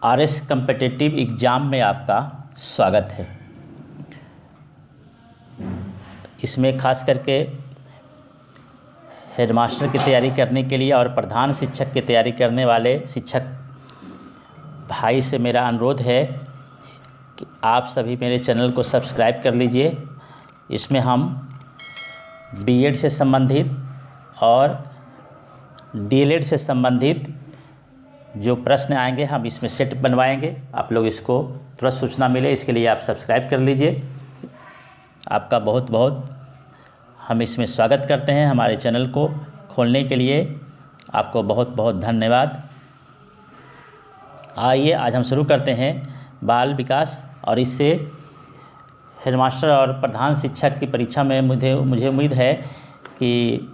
RS competitive exam में आपका स्वागत है। इसमें खास करके हेडमास्टर की तैयारी करने के लिए और प्रधान शिक्षक की तैयारी करने वाले शिक्षक भाई से मेरा अनुरोध है कि आप सभी मेरे चैनल को सब्सक्राइब कर लीजिए। इसमें हम बीएड से संबंधित और डीएलएड से संबंधित जो प्रश्न आएंगे हम इसमें सेट बनवाएंगे। आप लोग इसको तुरंत सूचना मिले इसके लिए आप सब्सक्राइब कर लीजिए। आपका बहुत बहुत हम इसमें स्वागत करते हैं। हमारे चैनल को खोलने के लिए आपको बहुत बहुत धन्यवाद। आइए आज हम शुरू करते हैं बाल विकास, और इससे हेडमास्टर और प्रधान शिक्षक की परीक्षा में मुझे उम्मीद है कि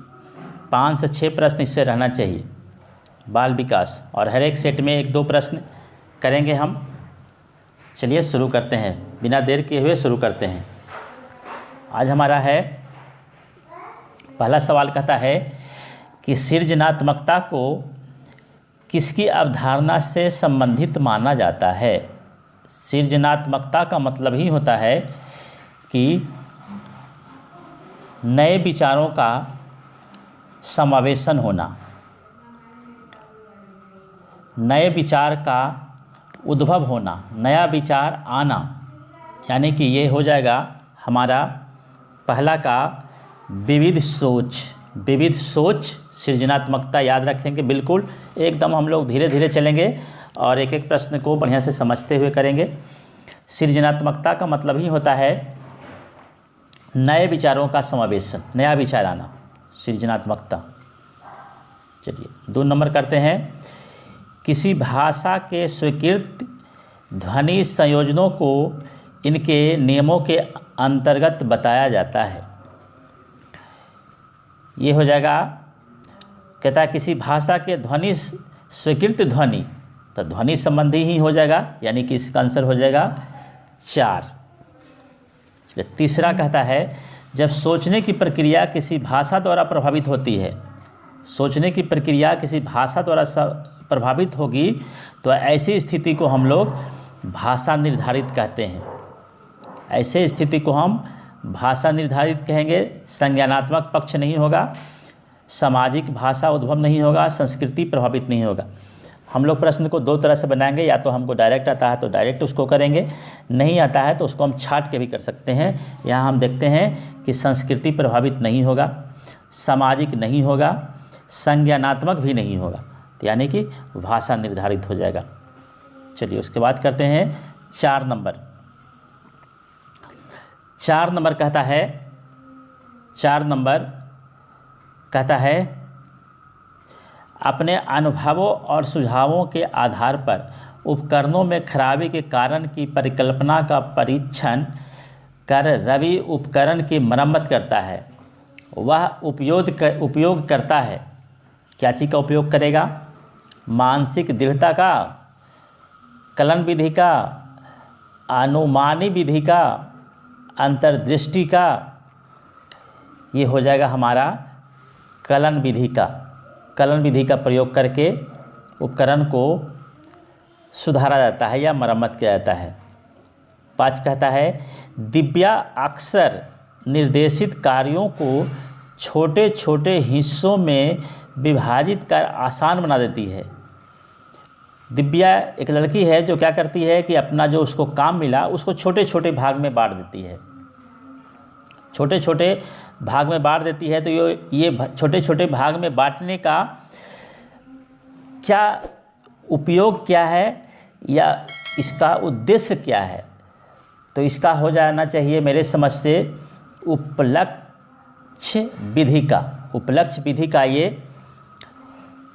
5 से 6 प्रश्न इससे रहना चाहिए, बाल विकास, और हर एक सेट में 1-2 प्रश्न करेंगे हम। चलिए शुरू करते हैं, बिना देर किए हुए शुरू करते हैं। आज हमारा है पहला सवाल, कहता है कि सृजनात्मकता को किसकी अवधारणा से संबंधित माना जाता है। सृजनात्मकता का मतलब ही होता है कि नए विचारों का समावेशन होना, नए विचार का उद्भव होना, नया विचार आना, यानी कि ये हो जाएगा हमारा पहला का विविध सोच। विविध सोच सृजनात्मकता याद रखेंगे बिल्कुल। एकदम हम लोग धीरे धीरे चलेंगे और एक एक प्रश्न को बढ़िया से समझते हुए करेंगे। सृजनात्मकता का मतलब ही होता है नए विचारों का समावेशन, नया विचार आना, सृजनात्मकता। चलिए 2 नंबर करते हैं। किसी भाषा के स्वीकृत ध्वनि संयोजनों को इनके नियमों के अंतर्गत बताया जाता है। ये हो जाएगा, कहता है किसी भाषा के ध्वनि स्वीकृत ध्वनि, तो ध्वनि संबंधी ही हो जाएगा, यानी कि इसका आंसर हो जाएगा 4। तीसरा कहता है जब सोचने की प्रक्रिया किसी भाषा द्वारा प्रभावित होती है, सोचने की प्रक्रिया किसी भाषा द्वारा प्रभावित होगी तो ऐसी स्थिति को हम लोग भाषा निर्धारित कहते हैं। ऐसे स्थिति को हम भाषा निर्धारित कहेंगे। संज्ञानात्मक पक्ष नहीं होगा, सामाजिक भाषा उद्भव नहीं होगा, संस्कृति प्रभावित नहीं होगा। हम लोग प्रश्न को 2 तरह से बनाएंगे, या तो हमको डायरेक्ट आता है तो डायरेक्ट उसको करेंगे, नहीं आता है तो उसको हम छाट के भी कर सकते हैं। यहाँ हम देखते हैं कि संस्कृति प्रभावित नहीं होगा, सामाजिक नहीं होगा, संज्ञानात्मक भी नहीं होगा, तो यानी कि भाषा निर्धारित हो जाएगा। चलिए उसके बाद करते हैं 4 नंबर। 4 नंबर कहता है, 4 नंबर कहता है अपने अनुभवों और सुझावों के आधार पर उपकरणों में खराबी के कारण की परिकल्पना का परीक्षण कर रवि उपकरण की मरम्मत करता है। वह उपयोग करता है, क्या चीज़ का उपयोग करेगा? मानसिक दृढ़ता का, कलन विधि का, अनुमानी विधि का, अंतर्दृष्टि का। ये हो जाएगा हमारा कलन विधि का। कलन विधि का प्रयोग करके उपकरण को सुधारा जाता है या मरम्मत किया जाता है। 5 कहता है दिव्या अक्सर निर्देशित कार्यों को छोटे छोटे हिस्सों में विभाजित कर आसान बना देती है। दिव्या एक लड़की है जो क्या करती है कि अपना जो उसको काम मिला उसको छोटे छोटे भाग में बांट देती है। छोटे छोटे भाग में बांट देती है, तो ये छोटे छोटे भाग में बांटने का क्या उपयोग क्या है या इसका उद्देश्य क्या है? तो इसका हो जाना चाहिए मेरे समझ से उपलक्ष्य विधि का। उपलक्ष्य विधि का ये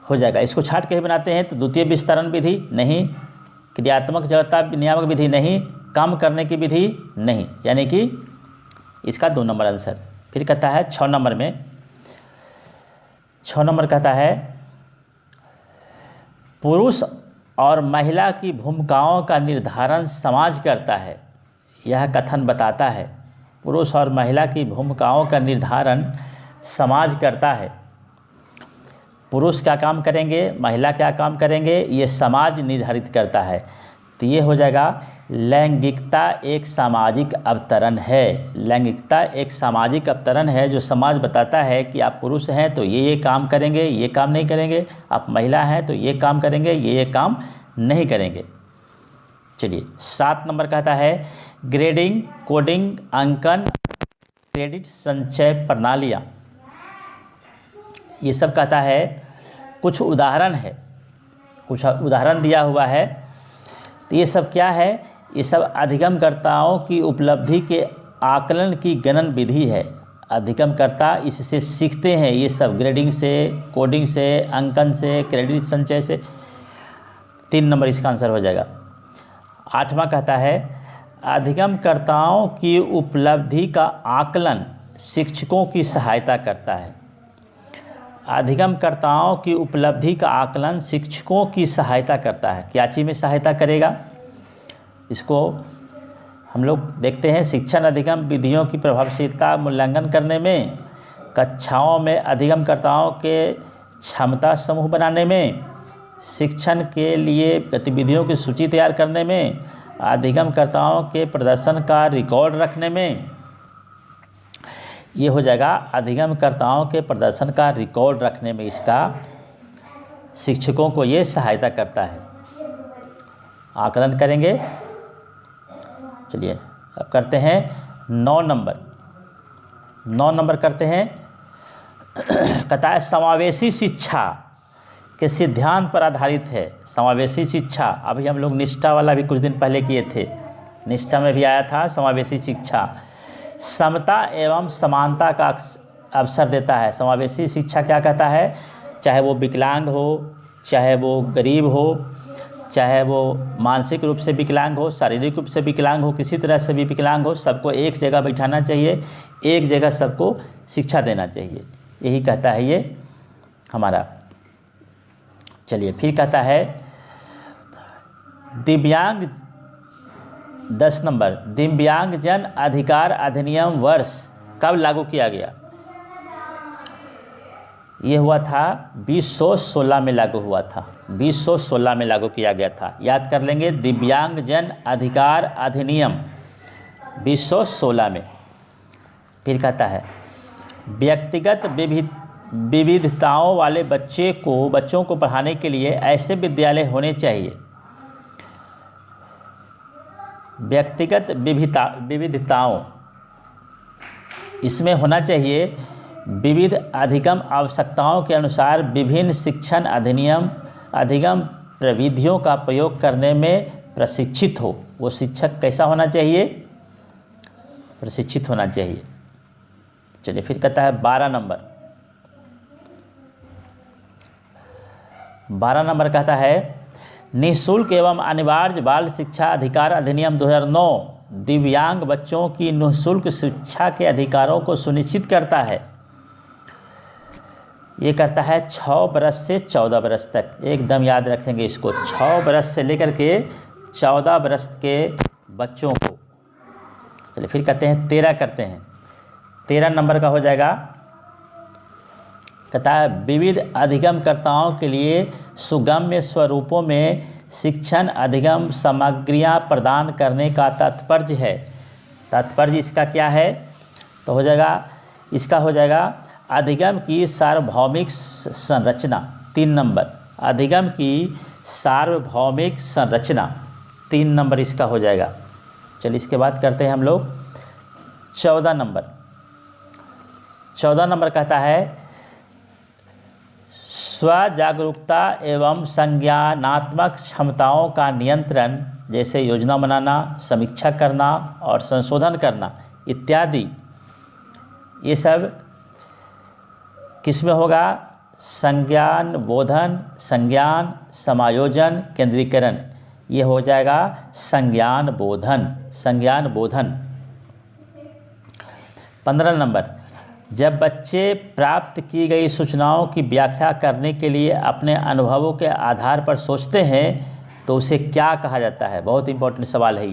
हो जाएगा। इसको छाट के ही बनाते हैं तो द्वितीय विस्तरण विधि नहीं, क्रियात्मक जड़ता नियामक विधि नहीं, काम करने की विधि नहीं, यानी कि इसका 2 नंबर आंसर। फिर कहता है 6 नंबर में, 6 नंबर कहता है पुरुष और महिला की भूमिकाओं का निर्धारण समाज करता है। यह कथन बताता है पुरुष और महिला की भूमिकाओं का निर्धारण समाज करता है। पुरुष क्या काम करेंगे, महिला क्या काम करेंगे, ये समाज निर्धारित करता है। तो ये हो जाएगा लैंगिकता एक सामाजिक अवतरण है। लैंगिकता एक सामाजिक अवतरण है जो समाज बताता है कि आप पुरुष हैं तो ये काम करेंगे, ये काम नहीं करेंगे, आप महिला हैं तो ये काम करेंगे, ये काम नहीं करेंगे। चलिए 7 नंबर कहता है ग्रेडिंग, कोडिंग, अंकन, क्रेडिट संचय प्रणालियाँ। ये सब कहता है, कुछ उदाहरण है, कुछ उदाहरण दिया हुआ है। तो ये सब क्या है, ये सब अधिगमकर्ताओं की उपलब्धि के आकलन की गणन विधि है। अधिगमकर्ता इससे सीखते हैं, ये सब ग्रेडिंग से, कोडिंग से, अंकन से, क्रेडिट संचय से। 3 नंबर इसका आंसर हो जाएगा। 8वां कहता है अधिगमकर्ताओं की उपलब्धि का आकलन शिक्षकों की सहायता करता है। अधिगमकर्ताओं की उपलब्धि का आकलन शिक्षकों की सहायता करता है। क्या चीज़ में सहायता करेगा, इसको हम लोग देखते हैं। शिक्षण अधिगम विधियों की प्रभावशीलता मूल्यांकन करने में, कक्षाओं में अधिगमकर्ताओं के क्षमता समूह बनाने में, शिक्षण के लिए गतिविधियों की सूची तैयार करने में, अधिगमकर्ताओं के प्रदर्शन का रिकॉर्ड रखने में। ये हो जाएगा अधिगमकर्ताओं के प्रदर्शन का रिकॉर्ड रखने में, इसका शिक्षकों को ये सहायता करता है। आकलन करेंगे। चलिए अब करते हैं 9 नंबर। 9 नंबर करते हैं कहता है समावेशी शिक्षा के सिद्धांत पर आधारित है। समावेशी शिक्षा, अभी हम लोग निष्ठा वाला भी कुछ दिन पहले किए थे, निष्ठा में भी आया था। समावेशी शिक्षा समता एवं समानता का अवसर देता है। समावेशी शिक्षा क्या कहता है, चाहे वो विकलांग हो, चाहे वो गरीब हो, चाहे वो मानसिक रूप से विकलांग हो, शारीरिक रूप से विकलांग हो, किसी तरह से भी विकलांग हो, सबको एक जगह बैठाना चाहिए, एक जगह सबको शिक्षा देना चाहिए, यही कहता है ये हमारा। चलिए फिर कहता है दिव्यांग, 10 नंबर दिव्यांगजन अधिकार अधिनियम वर्ष कब लागू किया गया। ये हुआ था 2016 में लागू हुआ था, 2016 में लागू किया गया था। याद कर लेंगे, दिव्यांगजन अधिकार अधिनियम 2016 में। फिर कहता है व्यक्तिगत विविधताओं वाले बच्चों को पढ़ाने के लिए ऐसे विद्यालय होने चाहिए। व्यक्तिगत विविधताओं, इसमें होना चाहिए विविध अधिगम आवश्यकताओं के अनुसार विभिन्न शिक्षण अधिगम प्रविधियों का प्रयोग करने में प्रशिक्षित हो। वो शिक्षक कैसा होना चाहिए, प्रशिक्षित होना चाहिए। चलिए फिर कहता है 12 नंबर। 12 नंबर कहता है निःशुल्क एवं अनिवार्य बाल शिक्षा अधिकार अधिनियम 2009 दिव्यांग बच्चों की निःशुल्क शिक्षा के अधिकारों को सुनिश्चित करता है। ये करता है 6 वर्ष से 14 वर्ष तक। एकदम याद रखेंगे इसको, 6 वर्ष से लेकर के 14 वर्ष के बच्चों को। चलिए फिर कहते हैं 13 करते हैं। 13 नंबर का हो जाएगा, कहता है विविध अधिगमकर्ताओं के लिए सुगम्य स्वरूपों में शिक्षण अधिगम सामग्रियां प्रदान करने का तात्पर्य है। तात्पर्य इसका क्या है, तो हो जाएगा, इसका हो जाएगा अधिगम की सार्वभौमिक संरचना। 3 नंबर अधिगम की सार्वभौमिक संरचना, 3 नंबर इसका हो जाएगा। चलिए इसके बाद करते हैं हम लोग 14 नंबर। 14 नंबर कहता है स्वजागरूकता एवं संज्ञानात्मक क्षमताओं का नियंत्रण, जैसे योजना बनाना, समीक्षा करना और संशोधन करना इत्यादि, ये सब किस में होगा, संज्ञान बोधन, संज्ञान समायोजन, केंद्रीकरण, ये हो जाएगा संज्ञान बोधन। संज्ञान बोधन। 15 नंबर जब बच्चे प्राप्त की गई सूचनाओं की व्याख्या करने के लिए अपने अनुभवों के आधार पर सोचते हैं तो उसे क्या कहा जाता है। बहुत इंपॉर्टेंट सवाल है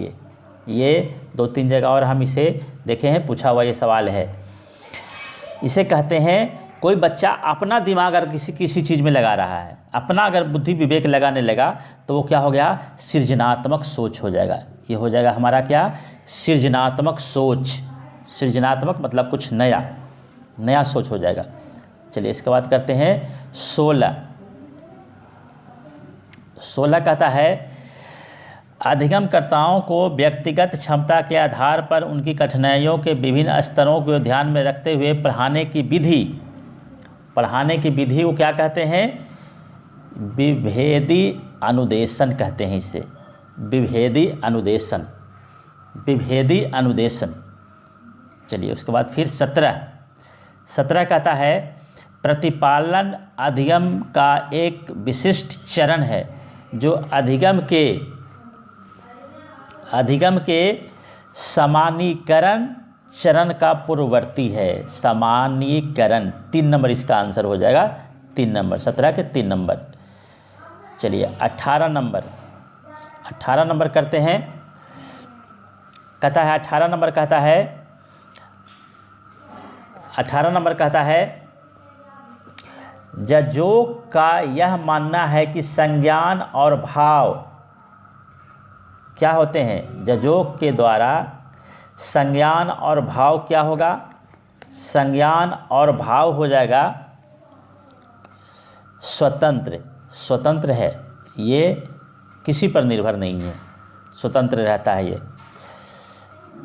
ये 2-3 जगह और हम इसे देखे हैं, पूछा हुआ ये सवाल है। इसे कहते हैं कोई बच्चा अपना दिमाग अगर किसी चीज़ में लगा रहा है, अपना अगर बुद्धि विवेक लगाने लगा, तो वो क्या हो गया, सृजनात्मक सोच हो जाएगा। ये हो जाएगा हमारा क्या, सृजनात्मक सोच। सृजनात्मक मतलब कुछ नया सोच हो जाएगा। चलिए इसके बाद करते हैं 16 कहता है अधिगमकर्ताओं को व्यक्तिगत क्षमता के आधार पर उनकी कठिनाइयों के विभिन्न स्तरों को ध्यान में रखते हुए पढ़ाने की विधि को क्या कहते हैं, विभेदी अनुदेशन कहते हैं इसे, विभेदी अनुदेशन। चलिए उसके बाद फिर 17 कहता है प्रतिपालन अधिगम का एक विशिष्ट चरण है जो अधिगम के सामान्यीकरण चरण का पूर्ववर्ती है। सामान्यीकरण 3 नंबर इसका आंसर हो जाएगा, 3 नंबर, 17 के 3 नंबर। चलिए 18 नंबर करते हैं। कहता है 18 नंबर कहता है जजों का यह मानना है कि संज्ञान और भाव क्या होते हैं, जजों के द्वारा संज्ञान और भाव क्या होगा, संज्ञान और भाव हो जाएगा स्वतंत्र है, ये किसी पर निर्भर नहीं है, स्वतंत्र रहता है ये।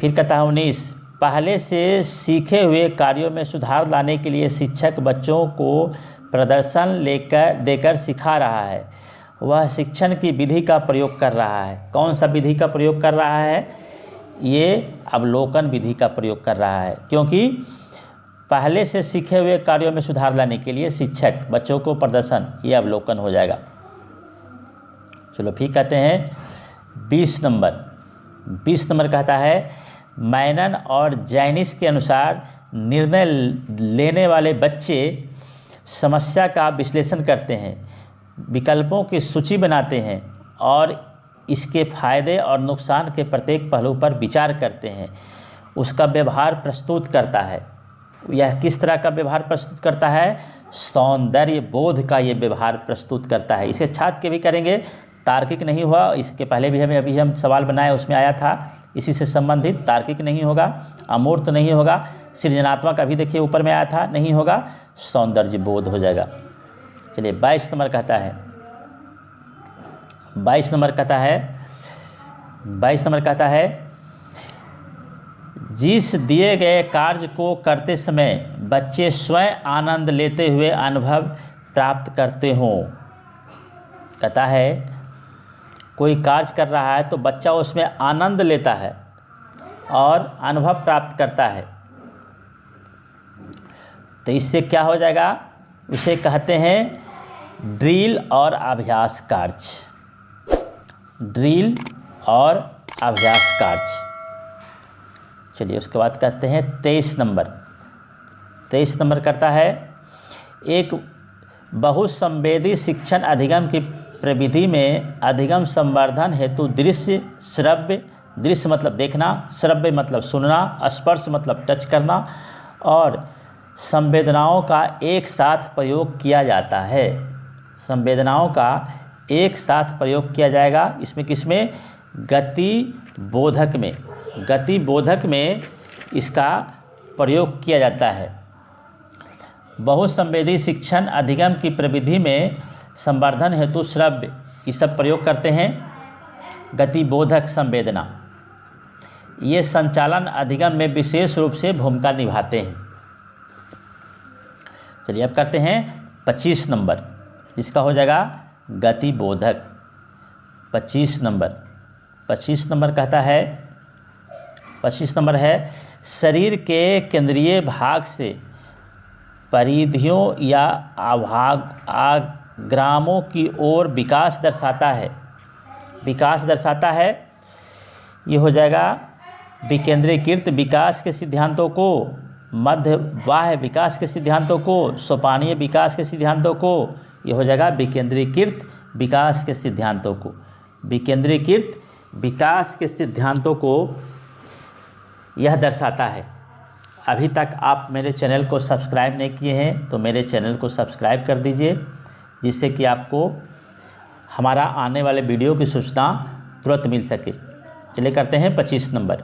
फिर कहता है 19 पहले से सीखे हुए कार्यों में सुधार लाने के लिए शिक्षक बच्चों को प्रदर्शन देकर सिखा रहा है। वह शिक्षण की विधि का प्रयोग कर रहा है। कौन सा विधि का प्रयोग कर रहा है, ये अवलोकन विधि का प्रयोग कर रहा है, क्योंकि पहले से सीखे हुए कार्यों में सुधार लाने के लिए शिक्षक बच्चों को प्रदर्शन, ये अवलोकन हो जाएगा। चलो फिर कहते हैं 20 नंबर कहता है मैनन और जैनिस के अनुसार निर्णय लेने वाले बच्चे समस्या का विश्लेषण करते हैं, विकल्पों की सूची बनाते हैं और इसके फायदे और नुकसान के प्रत्येक पहलू पर विचार करते हैं, उसका व्यवहार प्रस्तुत करता है। यह किस तरह का व्यवहार प्रस्तुत करता है, सौंदर्य बोध का ये व्यवहार प्रस्तुत करता है। इसे छात्र के भी करेंगे, तार्किक नहीं हुआ, इसके पहले भी हम सवाल बनाए उसमें आया था, इसी से संबंधित तार्किक नहीं होगा, अमूर्त नहीं होगा, सृजनात्मक अभी देखिए ऊपर में आया था नहीं होगा, सौंदर्य बोध हो जाएगा। चलिए 22 नंबर कहता है जिस दिए गए कार्य को करते समय बच्चे स्वयं आनंद लेते हुए अनुभव प्राप्त करते हों। कहता है कोई कार्य कर रहा है तो बच्चा उसमें आनंद लेता है और अनुभव प्राप्त करता है, तो इससे क्या हो जाएगा, उसे कहते हैं ड्रिल और अभ्यास कार्य। ड्रिल और अभ्यास कार्य। चलिए उसके बाद कहते हैं 23 नंबर करता है एक बहुसंवेदी शिक्षण अधिगम की प्रविधि में अधिगम संवर्धन हेतु दृश्य मतलब देखना, श्रव्य मतलब सुनना, स्पर्श मतलब टच करना और संवेदनाओं का एक साथ प्रयोग किया जाता है। संवेदनाओं का एक साथ प्रयोग किया जाएगा। इसमें किसमें, गति बोधक में इसका प्रयोग किया जाता है। बहुसंवेदी शिक्षण अधिगम की प्रविधि में संवर्धन हेतु श्रव्य ये सब प्रयोग करते हैं। गतिबोधक संवेदना ये संचालन अधिगम में विशेष रूप से भूमिका निभाते हैं। चलिए अब करते हैं 25 नंबर, इसका हो जाएगा गतिबोधक। 25 नंबर कहता है 25 नंबर है शरीर के केंद्रीय भाग से परिधियों या आग्रामों की ओर विकास दर्शाता है। ये हो जाएगा विकेंद्रीकृत विकास के सिद्धांतों को, मध्य बाह्य विकास के सिद्धांतों को, सोपानीय विकास के सिद्धांतों को, ये हो जाएगा विकेंद्रीकृत विकास के सिद्धांतों को। विकेंद्रीकृत विकास के सिद्धांतों को यह दर्शाता है। अभी तक आप मेरे चैनल को सब्सक्राइब नहीं किए हैं तो मेरे चैनल को सब्सक्राइब कर दीजिए, जिससे कि आपको हमारा आने वाले वीडियो की सूचना तुरंत मिल सके। चलिए करते हैं 25 नंबर।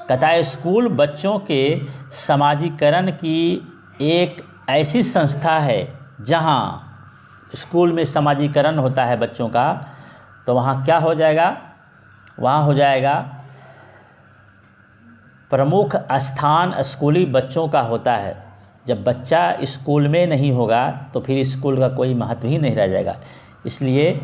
कहता है स्कूल बच्चों के समाजीकरण की एक ऐसी संस्था है जहां स्कूल में समाजीकरण होता है बच्चों का, तो वहाँ क्या हो जाएगा, वहाँ हो जाएगा प्रमुख स्थान स्कूली बच्चों का होता है। जब बच्चा स्कूल में नहीं होगा तो फिर स्कूल का कोई महत्व ही नहीं रह जाएगा। इसलिए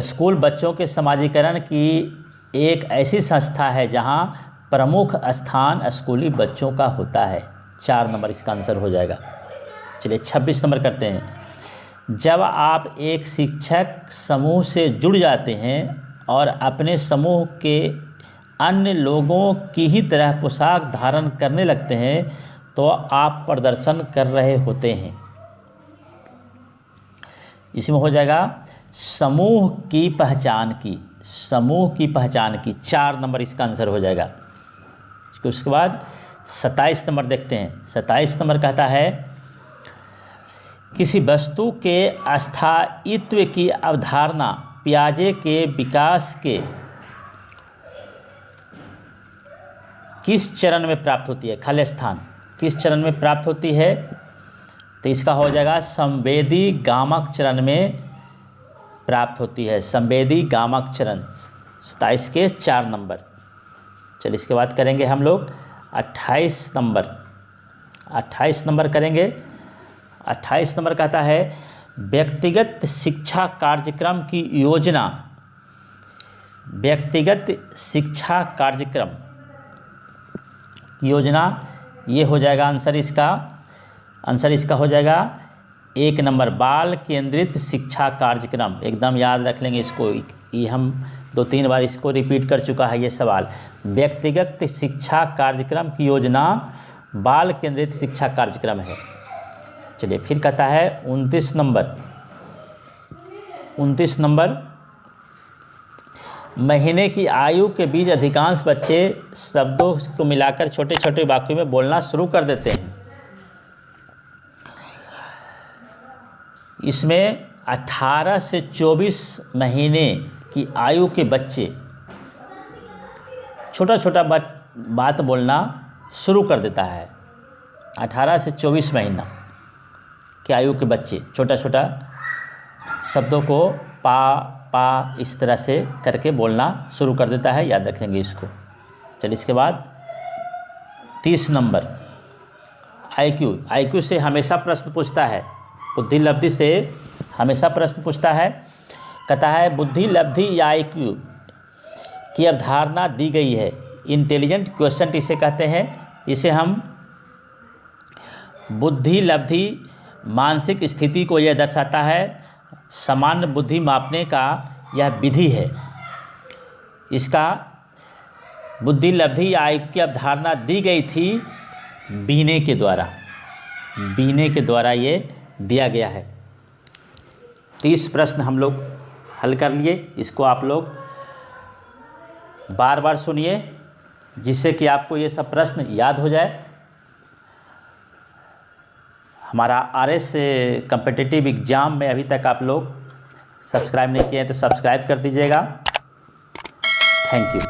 स्कूल बच्चों के समाजीकरण की एक ऐसी संस्था है जहां प्रमुख स्थान स्कूली बच्चों का होता है। 4 नंबर इसका आंसर हो जाएगा। चलिए 26 नंबर करते हैं। जब आप एक शिक्षक समूह से जुड़ जाते हैं और अपने समूह के अन्य लोगों की ही तरह पोशाक धारण करने लगते हैं तो आप प्रदर्शन कर रहे होते हैं। इसमें हो जाएगा समूह की पहचान की, समूह की पहचान की। 4 नंबर इसका आंसर हो जाएगा। उसके बाद 27 नंबर देखते हैं। 27 नंबर कहता है किसी वस्तु के अस्थायित्व की अवधारणा पियाजे के विकास के किस चरण में प्राप्त होती है? खाली स्थान किस चरण में प्राप्त होती है? तो इसका हो जाएगा संवेदी गामक चरण में प्राप्त होती है। संवेदी गामक चरण 27 के 4 नंबर। चलिए इसके बाद करेंगे हम लोग 28 नंबर। 28 नंबर करेंगे। 28 नंबर कहता है व्यक्तिगत शिक्षा कार्यक्रम की योजना, व्यक्तिगत शिक्षा कार्यक्रम की योजना, ये हो जाएगा आंसर इसका हो जाएगा 1 नंबर बाल केंद्रित शिक्षा कार्यक्रम। एकदम याद रख लेंगे इसको, ये हम 2-3 बार इसको रिपीट कर चुका है ये सवाल। व्यक्तिगत शिक्षा कार्यक्रम की योजना बाल केंद्रित शिक्षा कार्यक्रम है। चलिए फिर कहता है 29 नंबर महीने की आयु के बीच अधिकांश बच्चे शब्दों को मिलाकर छोटे छोटे वाक्यों में बोलना शुरू कर देते हैं। इसमें 18 से 24 महीने की आयु के बच्चे छोटा छोटा बात बोलना शुरू कर देता है। 18 से 24 महीना की आयु के बच्चे छोटा छोटा शब्दों को पा इस तरह से करके बोलना शुरू कर देता है। याद रखेंगे इसको। चलिए इसके बाद 30 नंबर आईक्यू से हमेशा प्रश्न पूछता है, बुद्धि लब्धि से हमेशा प्रश्न पूछता है। कहता है बुद्धि लब्धि या आईक्यू की अवधारणा दी गई है। इंटेलिजेंट क्वेश्चन इसे कहते हैं। इसे हम बुद्धि लब्धि मानसिक स्थिति को यह दर्शाता है। सामान्य बुद्धि मापने का यह विधि है। इसका बुद्धि लब्धि या आईक्यू की अवधारणा दी गई थी बीने के द्वारा ये दिया गया है। 30 प्रश्न हम लोग हल कर लिए। इसको आप लोग बार बार सुनिए जिससे कि आपको ये सब प्रश्न याद हो जाए। हमारा RS कॉम्पिटिटिव एग्ज़ाम में अभी तक आप लोग सब्सक्राइब नहीं किए हैं तो सब्सक्राइब कर दीजिएगा। Thank you.